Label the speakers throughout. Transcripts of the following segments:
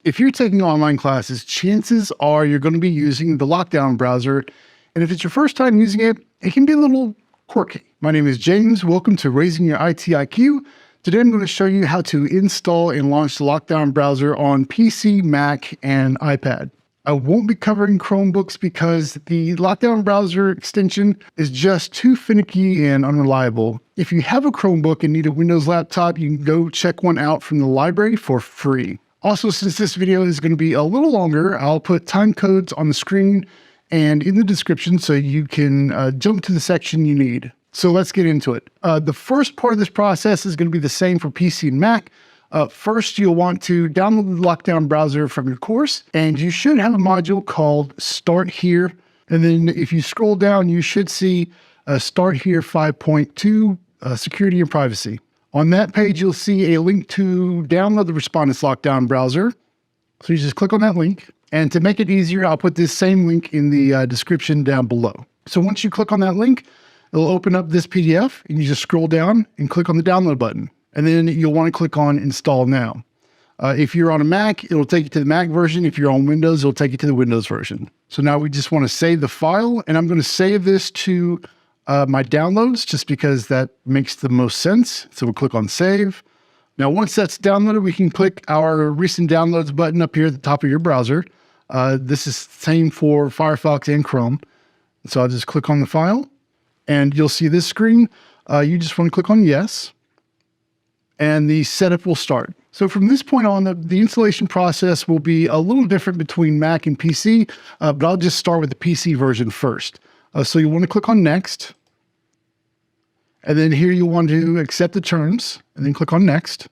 Speaker 1: If you're taking online classes, chances are you're going to be using the lockdown browser. And if it's your first time using it, it can be a little quirky. My name is James. Welcome to Raising Your IT IQ. Today I'm going to show you how to install and launch the lockdown browser on PC, Mac, and iPad. I won't be covering Chromebooks because the lockdown browser extension is just too finicky and unreliable. If you have a Chromebook and need a Windows laptop, you can go check one out from the library for free. Also, since this video is going to be a little longer, I'll put time codes on the screen and in the description so you can jump to the section you need. So let's get into it. The first part of this process is going to be the same for PC and Mac. First, you'll want to download the lockdown browser from your course, and you should have a module called Start Here. And then if you scroll down, you should see Start Here 5.2, Security and Privacy. On that page, you'll see a link to download the Respondus lockdown browser. So you just click on that link. And to make it easier, I'll put this same link in the description down below. So once you click on that link, it'll open up this PDF, and you just scroll down and click on the download button. And then you'll want to click on Install Now. If you're on a Mac, it'll take you to the Mac version. If you're on Windows, it'll take you to the Windows version. So now we just want to save the file, and I'm going to save this to my downloads just because that makes the most sense. So we'll click on Save. Now, once that's downloaded, we can click our Recent Downloads button up here at the top of your browser. This is the same for Firefox and Chrome. So I'll just click on the file, and you'll see this screen. You just want to click on Yes. And the setup will start. So from this point on, the installation process will be a little different between Mac and PC, but I'll just start with the PC version first. So you want to click on Next. And then here you want to accept the terms, and then click on Next.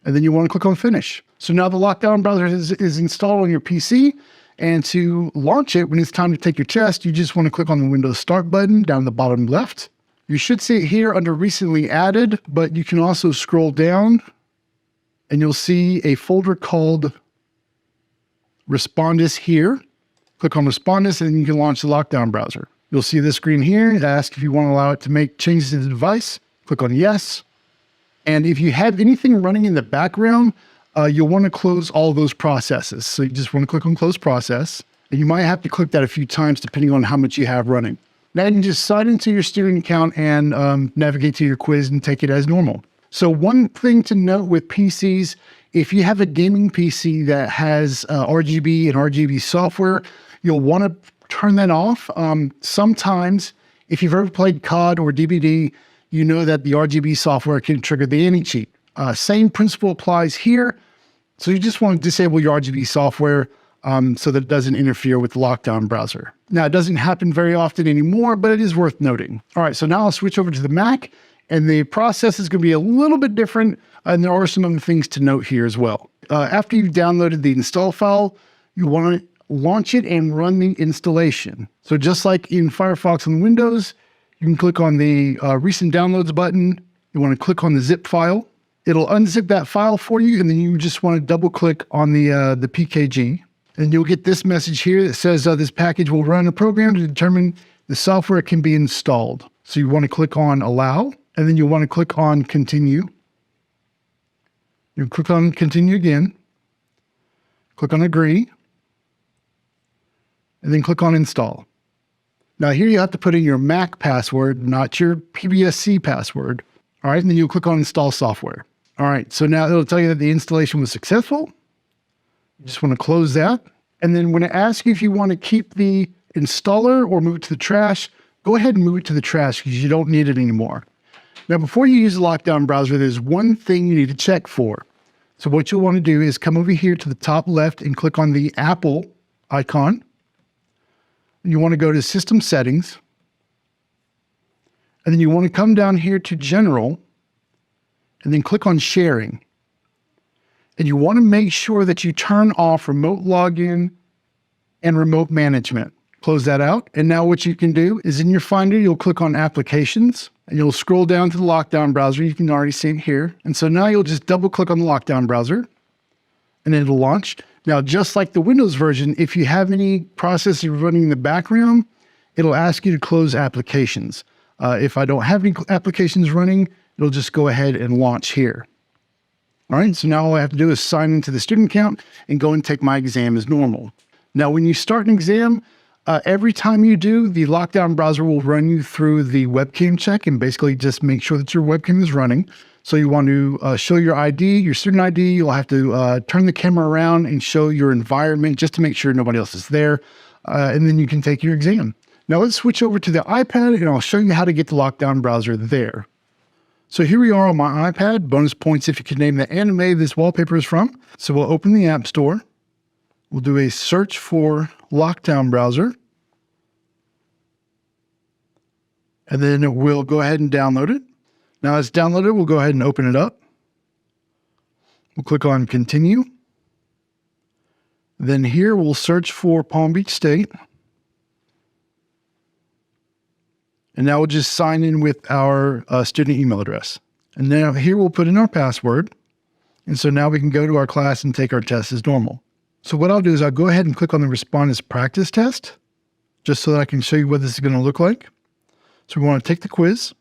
Speaker 1: And then you want to click on Finish. So now the lockdown browser is installed on your PC. And to launch it, when it's time to take your test, you just want to click on the Windows Start button down the bottom left. You should see it here under Recently Added, but you can also scroll down and you'll see a folder called Respondus here. Click on Respondus and you can launch the lockdown browser. You'll see this screen here. It asks if you want to allow it to make changes to the device. Click on Yes. And if you have anything running in the background, you'll want to close all those processes. So you just want to click on Close Process. And you might have to click that a few times depending on how much you have running. Now you can just sign into your student account and navigate to your quiz and take it as normal. So one thing to note with PCs, if you have a gaming PC that has RGB and RGB software, you'll want to turn that off. Sometimes, if you've ever played COD or DBD, you know that the RGB software can trigger the anti-cheat. Same principle applies here. So you just want to disable your RGB software so that it doesn't interfere with the lockdown browser. Now, it doesn't happen very often anymore, but it is worth noting. All right, so now I'll switch over to the Mac, and the process is going to be a little bit different, and there are some other things to note here as well. After you've downloaded the install file, you want to launch it and run the installation. So just like in Firefox on Windows, you can click on the Recent Downloads button. You want to click on the zip file. It'll unzip that file for you, and then you just want to double-click on the PKG. And you'll get this message here that says this package will run a program to determine the software can be installed. So you want to click on Allow, and then you want to click on Continue. You click on Continue again, click on Agree, and then click on Install. Now here you have to put in your Mac password, not your PBSC password. All right, and then you'll click on Install Software. All right, so now it'll tell you that the installation was successful. You just want to close that. And then when it asks you if you want to keep the installer or move it to the trash, go ahead and move it to the trash because you don't need it anymore. Now, before you use the lockdown browser, there's one thing you need to check for. So what you'll want to do is come over here to the top left and click on the Apple icon. You want to go to System Settings. And then you want to come down here to General and then click on Sharing. And you want to make sure that you turn off remote login and remote management. Close that out. And now what you can do is in your Finder, you'll click on Applications and you'll scroll down to the lockdown browser. You can already see it here. And so now you'll just double click on the lockdown browser and it'll launch. Now, just like the Windows version, if you have any processes running in the background, it'll ask you to close applications. If I don't have any applications running, it'll just go ahead and launch here. All right, so now all I have to do is sign into the student account and go and take my exam as normal. Now, when you start an exam, every time you do, the lockdown browser will run you through the webcam check and basically just make sure that your webcam is running. So you want to show your ID, your student ID. You'll have to turn the camera around and show your environment just to make sure nobody else is there. And then you can take your exam. Now let's switch over to the iPad and I'll show you how to get the lockdown browser there. So here we are on my iPad. Bonus points if you can name the anime this wallpaper is from. So we'll open the App Store. We'll do a search for lockdown browser. And then we'll go ahead and download it. Now it's downloaded, we'll go ahead and open it up. We'll click on continue. Then here we'll search for Palm Beach State. And now we'll just sign in with our student email address. And now here we'll put in our password. And so now we can go to our class and take our test as normal. So what I'll do is I'll go ahead and click on the Respondus practice test, just so that I can show you what this is going to look like. So we want to take the quiz.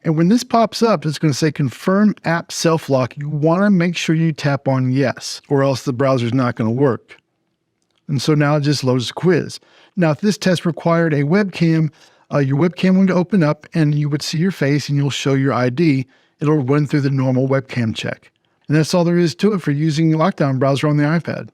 Speaker 1: And when this pops up, it's going to say confirm app self-lock. You want to make sure you tap on yes, or else the browser's not going to work. And so now it just loads the quiz. Now, if this test required a webcam, your webcam would open up and you would see your face and you'll show your ID. It'll run through the normal webcam check. And that's all there is to it for using the lockdown browser on the iPad.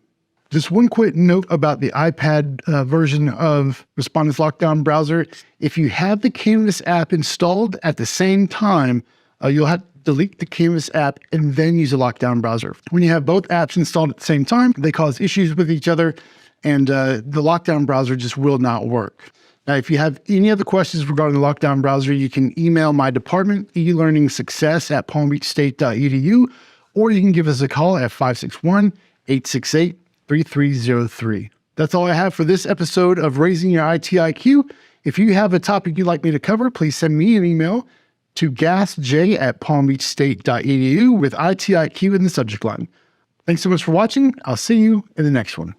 Speaker 1: Just one quick note about the iPad version of Respondus Lockdown Browser. If you have the Canvas app installed at the same time, you'll have to delete the Canvas app and then use a lockdown browser. When you have both apps installed at the same time, they cause issues with each other, and the lockdown browser just will not work. Now, if you have any other questions regarding the lockdown browser, you can email my department, elearningsuccess@palmbeachstate.edu, or you can give us a call at 561-868-3303. That's all I have for this episode of Raising Your IT IQ. If you have a topic you'd like me to cover, please send me an email to gasj@palmbeachstate.edu with ITIQ in the subject line. Thanks so much for watching. I'll see you in the next one.